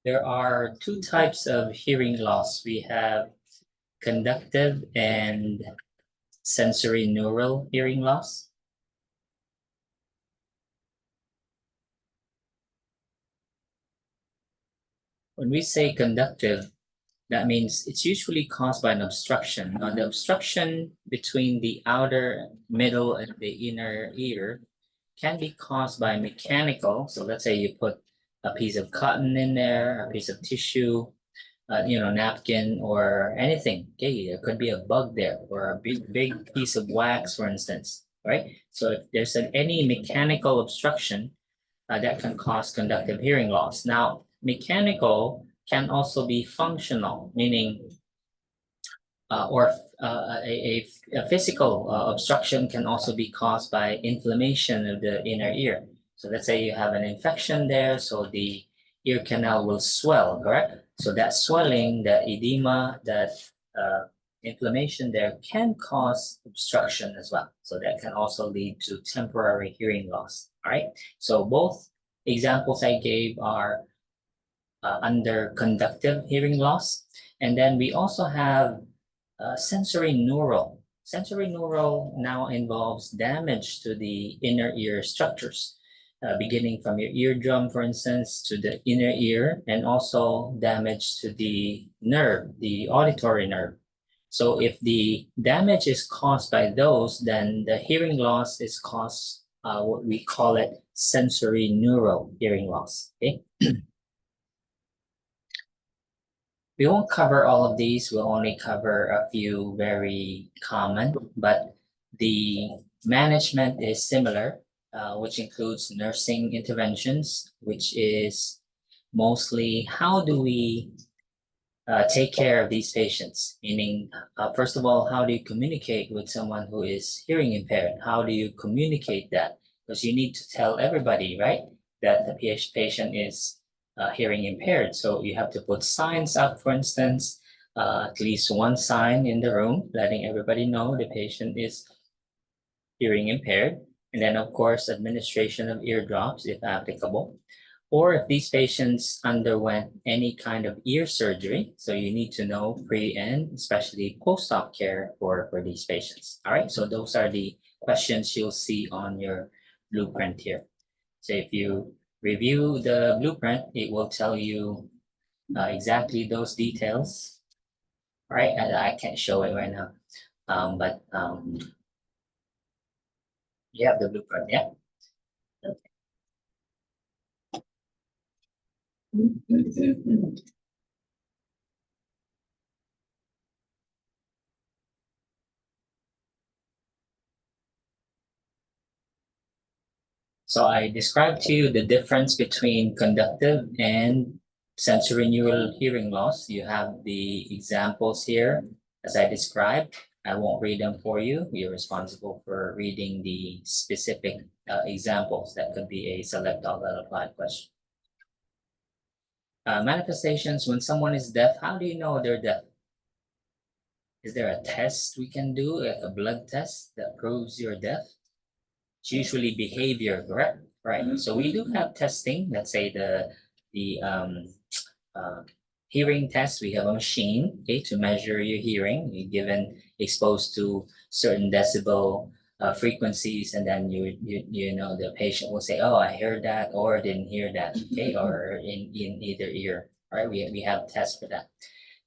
There are two types of hearing loss. We have conductive and sensory neural hearing loss. When we say conductive, that means it's usually caused by an obstruction. Now, the obstruction between the outer, middle, and the inner ear can be caused by mechanical. So let's say you put a piece of cotton in there, a piece of tissue, napkin or anything. Okay, there could be a bug there or a big piece of wax, for instance, right? So if there's any mechanical obstruction, that can cause conductive hearing loss. Now, mechanical can also be functional, meaning or a physical obstruction can also be caused by inflammation of the inner ear. So let's say you have an infection there, so the ear canal will swell, correct? So that swelling, that edema, that inflammation there can cause obstruction as well. So that can also lead to temporary hearing loss, all right? So both examples I gave are under conductive hearing loss. And then we also have sensory neural. Sensory neural now involves damage to the inner ear structures, beginning from your eardrum, for instance, to the inner ear, and also damage to the nerve, the auditory nerve. So if the damage is caused by those, then the hearing loss is caused, what we call it, sensory neural hearing loss, okay? We won't cover all of these, we'll only cover a few very common, but the management is similar, which includes nursing interventions, which is mostly how do we take care of these patients? Meaning, first of all, how do you communicate with someone who is hearing impaired? How do you communicate that? Because you need to tell everybody, right, that the patient is hearing impaired. So you have to put signs up, for instance, at least one sign in the room, letting everybody know the patient is hearing impaired. And then, of course, administration of ear drops if applicable. Or if these patients underwent any kind of ear surgery, so you need to know pre and especially post-op care for these patients. All right, so those are the questions you'll see on your blueprint here. So if you review the blueprint, it will tell you exactly those details. All right, I can't show it right now, but you have the blueprint, yeah? So I described to you the difference between conductive and sensory neural hearing loss. You have the examples here as I described. I won't read them for you. You're responsible for reading the specific examples. That could be a select all that apply question. Manifestations when someone is deaf, how do you know they're deaf? Is there a test we can do, like a blood test that proves you're deaf? It's usually behavior, correct? Right. So we do have testing. Let's say the hearing test. We have a machine, okay, to measure your hearing. You're given exposed to certain decibel frequencies, and then you know the patient will say, "Oh, I heard that," or "Didn't hear that," okay, or in either ear. Right. We have tests for that.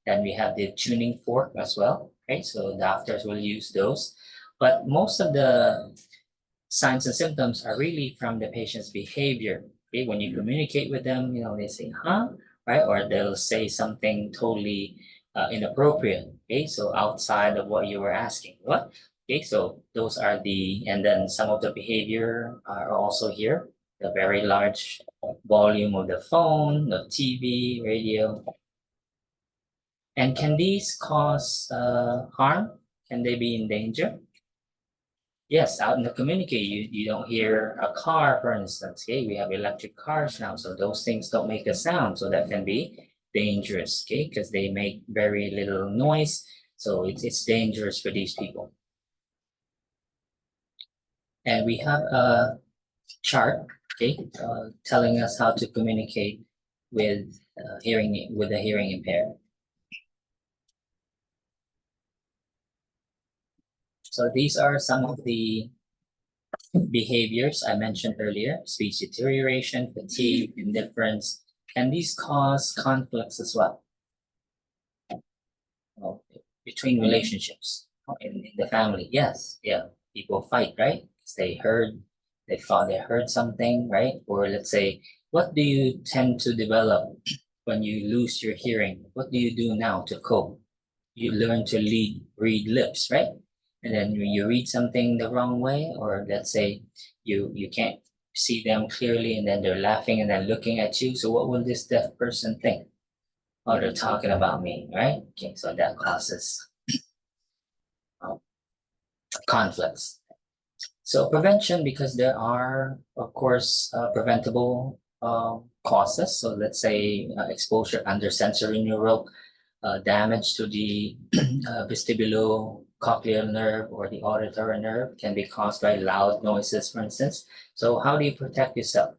Then we have the tuning fork as well. Okay, so doctors will use those, but most of the signs and symptoms are really from the patient's behavior. Okay, when you communicate with them, they say, huh, right? Or they'll say something totally inappropriate. Okay, so outside of what you were asking. What? Okay, so those are and then some of the behavior are also here. The very large volume of the phone, the TV, radio. And can these cause harm? Can they be in danger? Yes, out in the community, you don't hear a car, for instance. Okay, we have electric cars now, so those things don't make a sound, so that can be dangerous, okay, because they make very little noise, so it's dangerous for these people. And we have a chart, okay, telling us how to communicate with with a hearing impaired. So these are some of the behaviors I mentioned earlier: speech deterioration, fatigue, indifference. Can these cause conflicts as well? Well, between relationships in the family? Yes, yeah. People fight, right? 'Cause they thought they heard something, right? Or let's say, what do you tend to develop when you lose your hearing? What do you do now to cope? You learn to read lips, right? And then when you read something the wrong way, or let's say you can't see them clearly, and then they're laughing and then looking at you. So what will this deaf person think? Oh, they're talking about me, right? Okay, so that causes um, conflicts. So prevention, because there are, of course, preventable causes. So let's say exposure under sensory neural damage to the vestibulocochlear nerve or the auditory nerve can be caused by loud noises, for instance. So how do you protect yourself?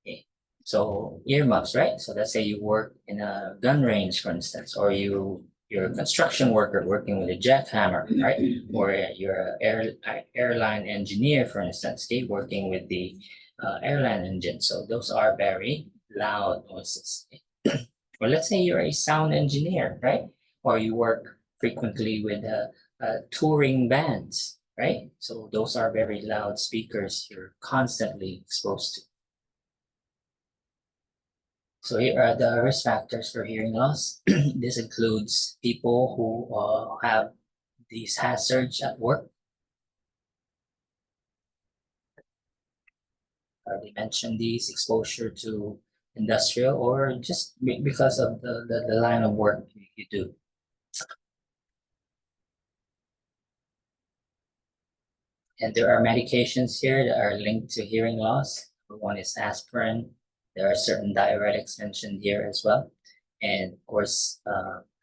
Okay. So earmuffs, right? So let's say you work in a gun range, for instance, or you're a construction worker working with a jackhammer, right? Or you're an airline engineer, for instance, okay, working with the airline engine. So those are very loud noises. Or let's say you're a sound engineer, right? Or you work frequently with touring bands, right? So those are very loud speakers you're constantly exposed to. So here are the risk factors for hearing loss. This includes people who have these hazards at work. I already mentioned these: exposure to industrial, or just because of the line of work you do. And there are medications here that are linked to hearing loss. One is aspirin. There are certain diuretics mentioned here as well. And of course,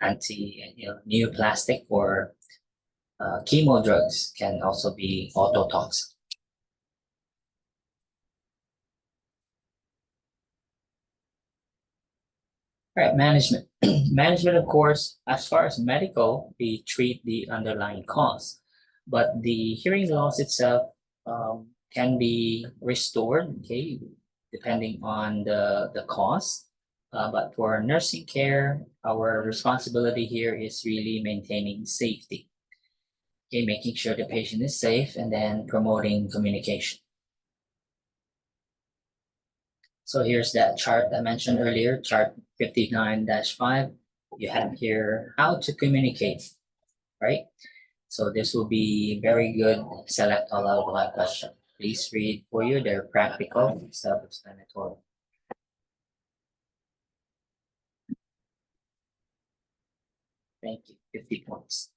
neoplastic or chemo drugs can also be ototoxic. Right, management. Management, of course, as far as medical, we treat the underlying cause, but the hearing loss itself can be restored, okay, depending on the cause. But for nursing care, our responsibility here is really maintaining safety, okay, making sure the patient is safe, and then promoting communication. So here's that chart I mentioned earlier, chart 59-5. You have here how to communicate, right? So this will be very good select all outline question. Please read for you. They're practical, self-explanatory. Thank you. 50 points.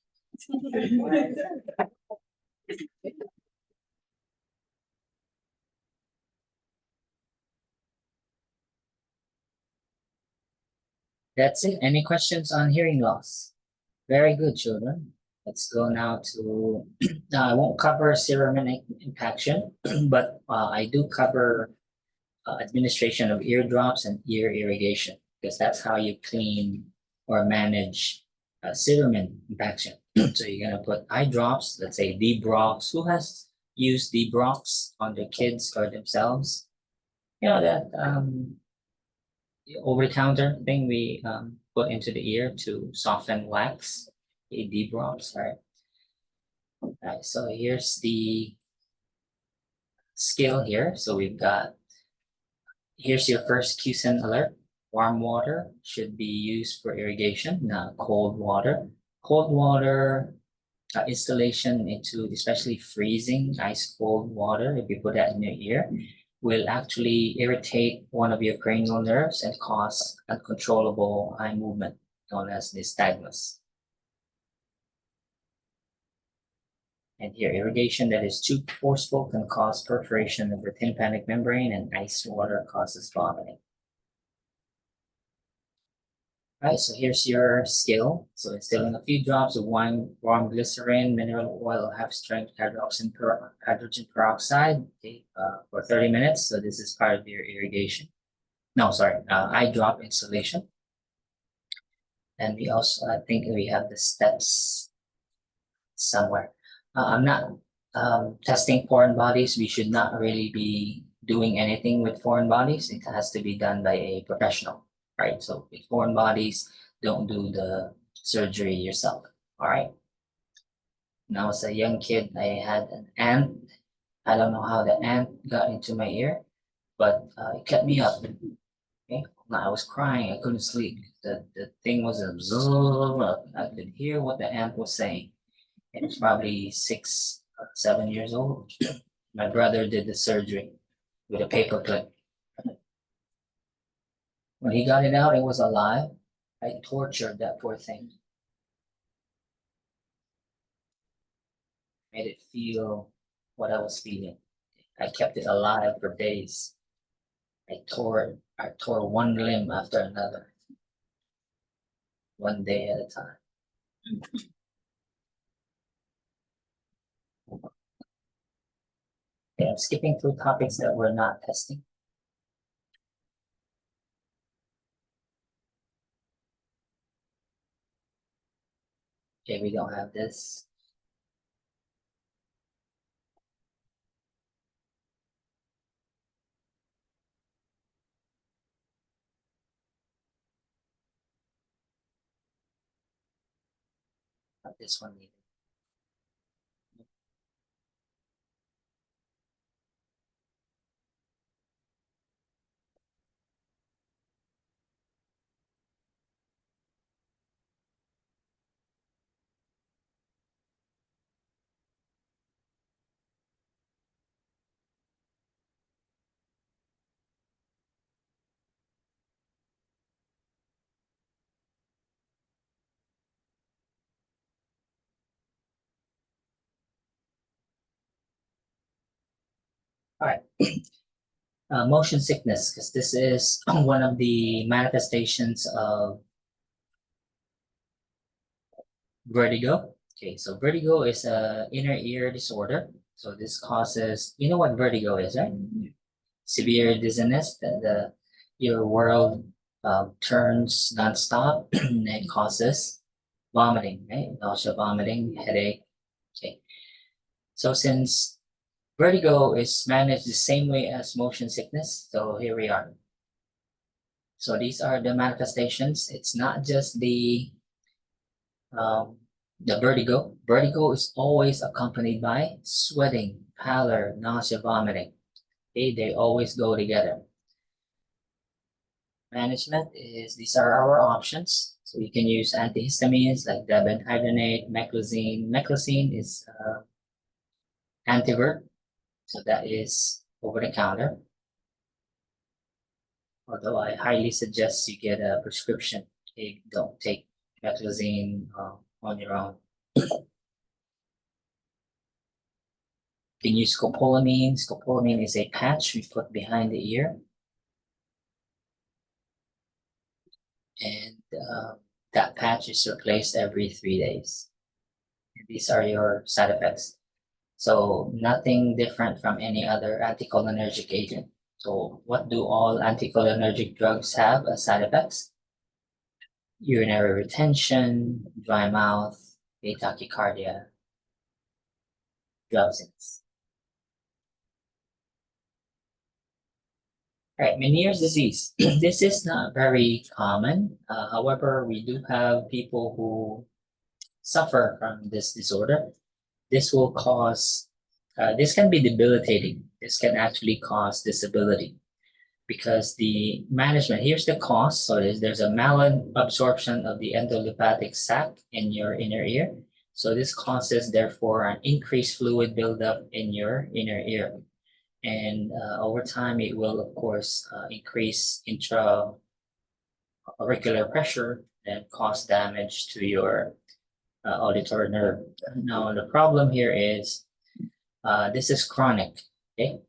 That's it. Any questions on hearing loss? Very good, children. Let's go now to, now I won't cover serum impaction, but I do cover administration of eardrops and ear irrigation, because that's how you clean or manage serum impaction. So you're gonna put eye drops, let's say Debrox. Who has used Debrox on their kids or themselves? You know that over-the-counter thing we put into the ear to soften wax, a Debrox, right? Right, so here's the skill here. So we've got, here's your first QSEN alert. Warm water should be used for irrigation, not cold water. Cold water installation into especially freezing ice cold water, if you put that in your ear, will actually irritate one of your cranial nerves and cause uncontrollable eye movement, known as nystagmus. And here, irrigation that is too forceful can cause perforation of the tympanic membrane, and ice water causes vomiting. Right, so here's your skill. So instilling a few drops of warm glycerin, mineral oil, half strength hydrogen peroxide, okay, for 30 minutes. So this is part of your irrigation. No, sorry, eye drop installation. And we also, I think we have the steps somewhere. I'm not testing foreign bodies. We should not really be doing anything with foreign bodies. It has to be done by a professional, right? So with foreign bodies, don't do the surgery yourself, all right? When I was a young kid, I had an ant. I don't know how the ant got into my ear, but it kept me up. Okay, I was crying. I couldn't sleep. The thing was a bzzz. I could hear what the ant was saying. It was probably 6 or 7 years old. My brother did the surgery with a paper clip. When he got it out, it was alive. I tortured that poor thing. Made it feel what I was feeling. I kept it alive for days. I tore one limb after another, one day at a time. Okay, I'm skipping through topics that we're not testing. Okay, we don't have this. Not this one either. All right. Motion sickness, because this is one of the manifestations of vertigo. Okay, so vertigo is a inner ear disorder. So this causes, you know what vertigo is, right? Severe dizziness, your world turns nonstop, and it causes vomiting, right? Nausea, vomiting, headache. Okay, so since vertigo is managed the same way as motion sickness, so here we are. So these are the manifestations. It's not just um, the vertigo. Vertigo is always accompanied by sweating, pallor, nausea, vomiting. Okay, they always go together. Management is, these are our options. So you can use antihistamines like diphenhydramate, meclizine. Meclizine is Antivert, so that is over the counter. Although I highly suggest you get a prescription. Okay, don't take meclizine on your own. You can use scopolamine. Scopolamine is a patch we put behind the ear. And that patch is replaced every 3 days. And these are your side effects. So nothing different from any other anticholinergic agent. So what do all anticholinergic drugs have as side effects? Urinary retention, dry mouth, tachycardia, drowsiness. Right, Meniere's disease. This is not very common. However, we do have people who suffer from this disorder. This will cause, this can be debilitating. This can actually cause disability because the management, here's the cause. So there's a malabsorption of the endolymphatic sac in your inner ear. So this causes, therefore, an increased fluid buildup in your inner ear. And over time, it will, of course, increase intra-auricular pressure and cause damage to your auditory nerve. Now, the problem here is this is chronic, okay?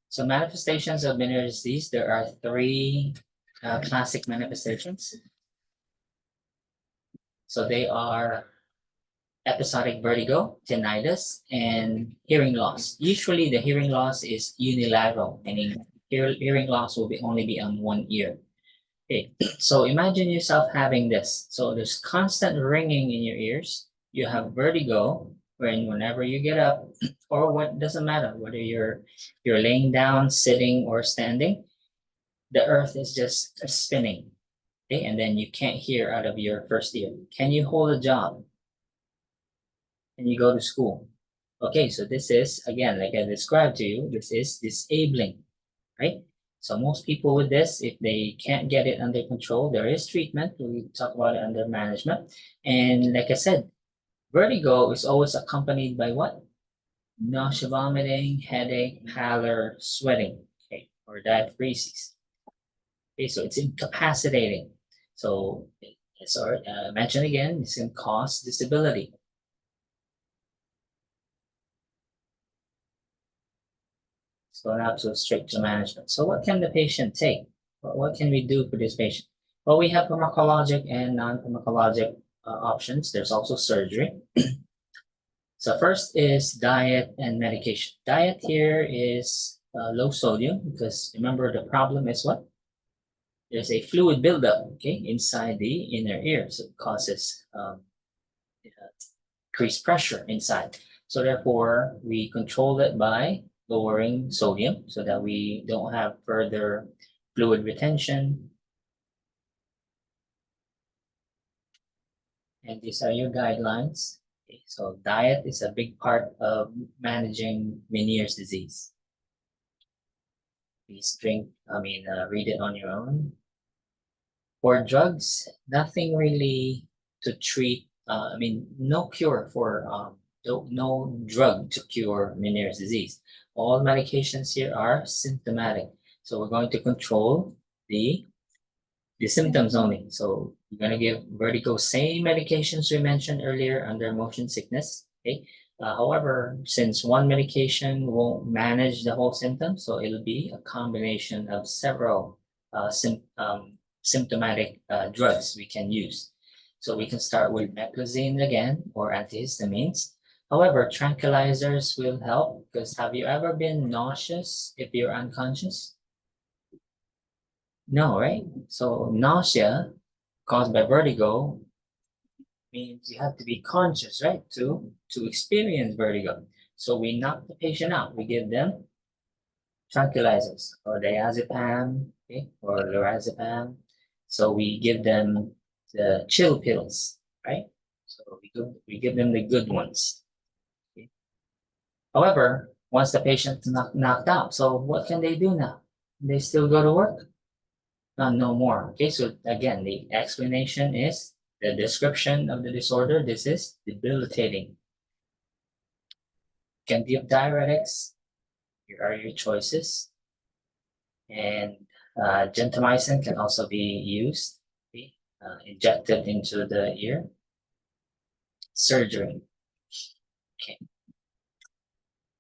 So manifestations of Meniere's disease, there are three classic manifestations. So they are episodic vertigo, tinnitus, and hearing loss. Usually the hearing loss is unilateral, meaning hearing loss will only be on one ear. Okay, so imagine yourself having this. So there's constant ringing in your ears. You have vertigo whenever you get up, or what doesn't matter whether you're laying down, sitting, or standing. The earth is just spinning. Okay, and then you can't hear out of your first ear. Can you hold a job? Can you go to school? Okay, so this is again, like I described to you, this is disabling, right? So most people with this, if they can't get it under control, there is treatment. We talk about it under management. And like I said, vertigo is always accompanied by what? Nausea, vomiting, headache, pallor, sweating, okay, or diaphoresis. Okay, so it's incapacitating. So as I mentioned again, this can cause disability. So now to straight to management. So what can the patient take? What can we do for this patient? Well, we have pharmacologic and non-pharmacologic options. There's also surgery. So first is diet and medication. Diet here is low sodium because remember the problem is what? There's a fluid buildup, okay, inside the inner ear. So it causes increased pressure inside. So therefore, we control it by lowering sodium so that we don't have further fluid retention. And these are your guidelines. Okay, so diet is a big part of managing Meniere's disease. Please read it on your own. For drugs, nothing really to treat, no cure for, no drug to cure Meniere's disease. All medications here are symptomatic. So we're going to control the symptoms only. So we're going to give vertigo, same medications we mentioned earlier under motion sickness. Okay. However, since one medication won't manage the whole symptom, so it'll be a combination of several symptomatic drugs we can use. So we can start with meclizine again or antihistamines. However, tranquilizers will help because have you ever been nauseous if you're unconscious? No, right? So nausea caused by vertigo means you have to be conscious, right? To experience vertigo. So we knock the patient out. We give them tranquilizers or diazepam, okay, or lorazepam. So we give them the chill pills, right? So we give them the good ones. Okay? However, once the patient's knocked out, so what can they do now? They still go to work? No more. Okay, so again, the explanation is the description of the disorder. This is debilitating. Can give diuretics. Here are your choices. And gentamicin can also be used, okay, injected into the ear. Surgery. Okay.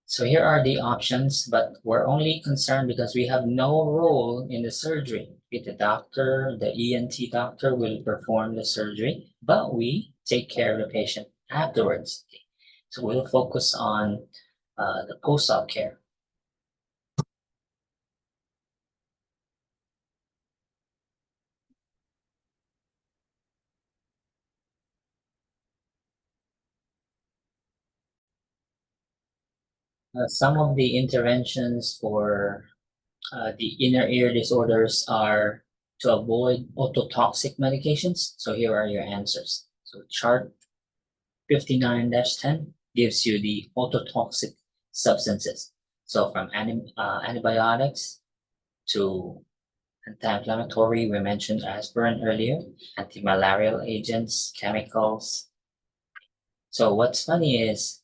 So here are the options, but we're only concerned because we have no role in the surgery. The doctor, the ENT doctor will perform the surgery, but we take care of the patient afterwards. Okay. So we'll focus on the post-op care. Some of the interventions for the inner ear disorders are to avoid ototoxic medications. So here are your answers. So chart 59-10 gives you the ototoxic substances. So from antibiotics to anti-inflammatory, we mentioned aspirin earlier, anti-malarial agents, chemicals. So what's funny is,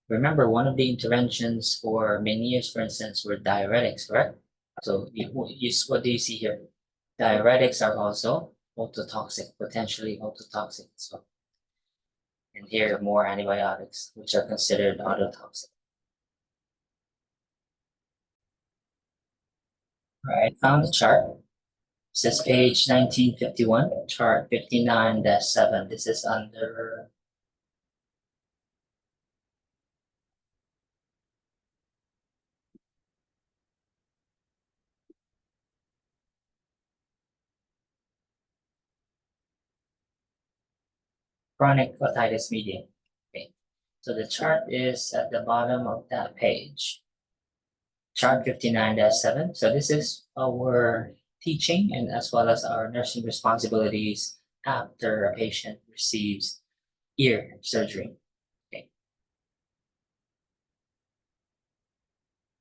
remember one of the interventions for many years, for instance, were diuretics, correct? So what do you see here? Diuretics are also ototoxic, potentially ototoxic. So, and here are more antibiotics, which are considered ototoxic. All right, found the chart. This is page 1951, chart 59-7. This is under chronic otitis media. Okay, so the chart is at the bottom of that page. Chart 59-7. So this is our teaching and as well as our nursing responsibilities after a patient receives ear surgery. Okay.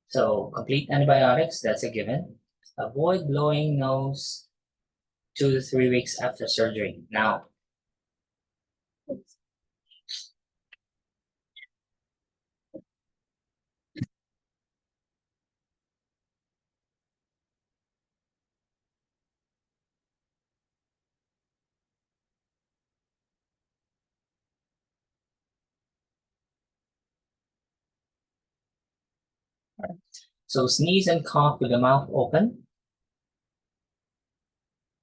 So complete antibiotics, that's a given. Avoid blowing nose 2 to 3 weeks after surgery. Now, so sneeze and cough with the mouth open.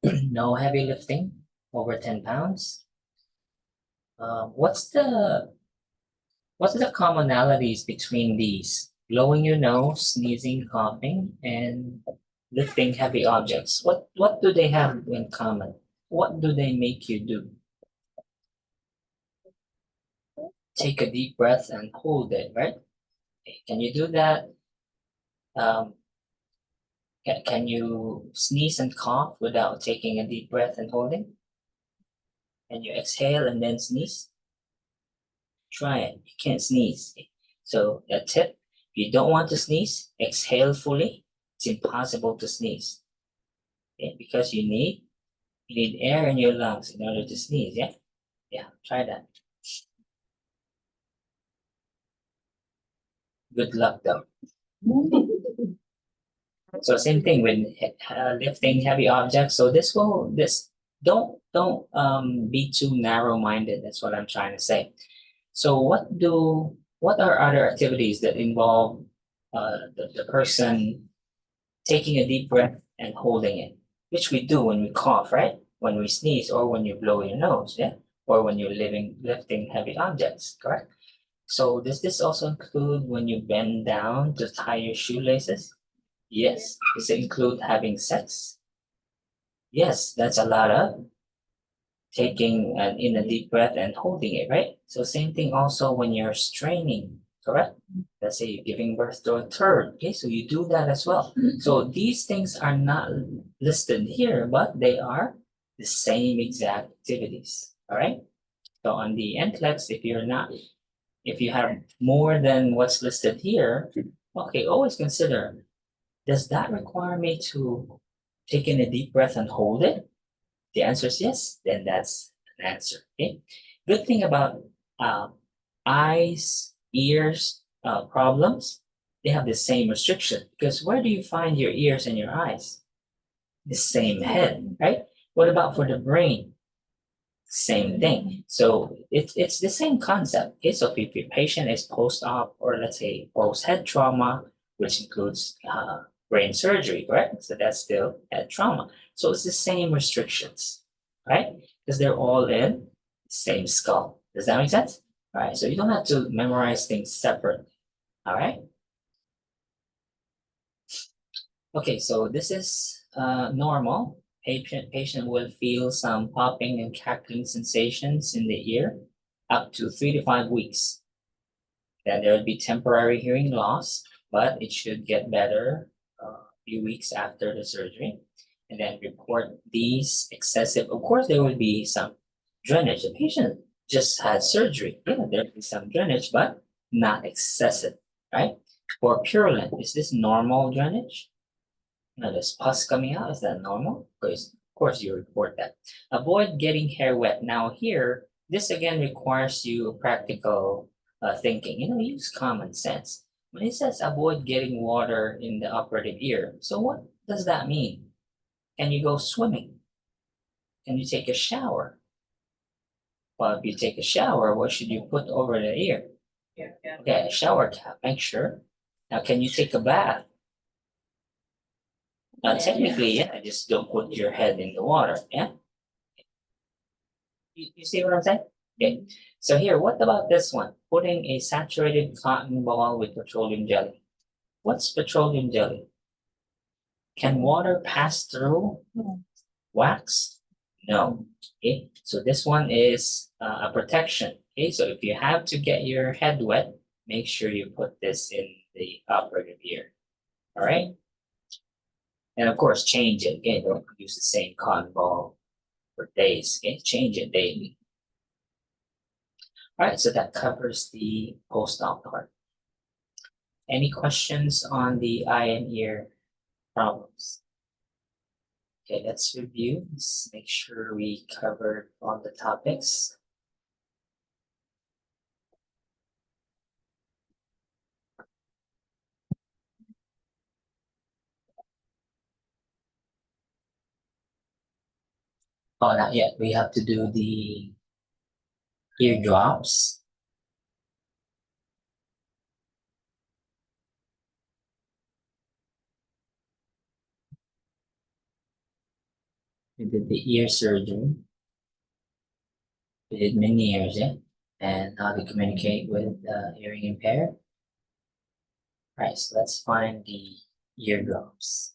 No heavy lifting over 10 pounds. What's the commonalities between these? Blowing your nose, sneezing, coughing, and lifting heavy objects. What do they have in common? What do they make you do? Take a deep breath and hold it, right? Okay, can you do that? Um, can you sneeze and cough without taking a deep breath and holding? Can you exhale and then sneeze? Try it. You can't sneeze. So the tip, if you don't want to sneeze, exhale fully. It's impossible to sneeze. Okay? Because you need air in your lungs in order to sneeze, yeah? Yeah, try that. Good luck though. So same thing with lifting heavy objects. So this don't be too narrow-minded. That's what I'm trying to say. So what are other activities that involve the person taking a deep breath and holding it, which we do when we cough, right? When we sneeze or when you blow your nose, yeah? Or when you're lifting heavy objects, correct? So does this also include when you bend down to tie your shoelaces? Yes. Does it include having sex? Yes, that's a lot of taking in a deep breath and holding it, right? So same thing also when you're straining, correct? Let's say you're giving birth to a third, okay? So you do that as well. So these things are not listed here, but they are the same exact activities, all right? So on the NCLEX, if you have more than what's listed here, okay, always consider, does that require me to take in a deep breath and hold it? The answer is yes, then that's an answer. Okay. Good thing about uh, eyes, ears problems, they have the same restriction because where do you find your ears and your eyes? The same head, right? What about for the brain? Same thing. So it's the same concept. Okay, so if your patient is post-op or let's say post-head trauma, which includes brain surgery, correct? So that's still head trauma. So it's the same restrictions, right? Because they're all in the same skull. Does that make sense? All right, so you don't have to memorize things separately. All right. Okay, so this is normal. Patient will feel some popping and cackling sensations in the ear up to 3 to 5 weeks. Then there will be temporary hearing loss, but it should get better a few weeks after the surgery. And then report these excessive, of course, there will be some drainage. The patient just had surgery. Yeah, there will be some drainage, but not excessive, right? Or purulent, is this normal drainage? Now, there's pus coming out. Is that normal? Because of course you report that. Avoid getting hair wet. Now here, this again requires you practical thinking. Use common sense. When it says avoid getting water in the operative ear, so what does that mean? Can you go swimming? Can you take a shower? Well, if you take a shower, what should you put over the ear? Okay, a shower cap. Make sure. Now, can you take a bath? Technically, yeah, just don't put your head in the water, yeah? You see what I'm saying? Okay, so here, what about this one? Putting a saturated cotton ball with petroleum jelly. What's petroleum jelly? Can water pass through wax? No. Okay, so this one is a protection. Okay, so if you have to get your head wet, make sure you put this in the upper ear. All right. And of course, change it. Okay, don't use the same cotton ball for days. Okay, change it daily. All right, so that covers the post-op part. Any questions on the eye and ear problems? Okay, let's review. Let's make sure we covered all the topics. Oh, not yet. We have to do the eardrops. We did the ear surgery. We did many ears, yeah, and how to communicate with hearing impaired. All right, so let's find the eardrops.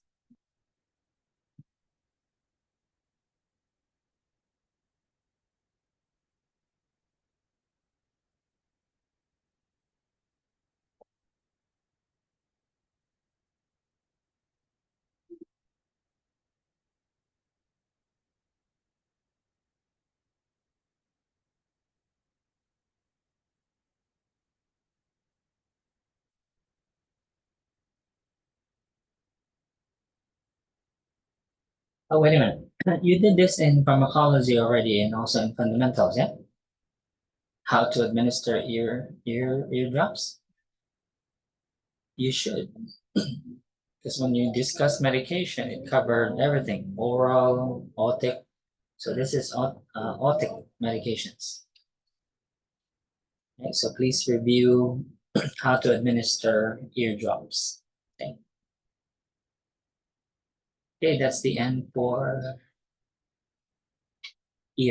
Oh, wait a minute. You did this in pharmacology already and also in fundamentals, yeah? How to administer eardrops? You should. Because when you discuss medication, it covered everything, oral, otic. So this is otic medications. Okay, so please review how to administer eardrops. Okay, that's the end for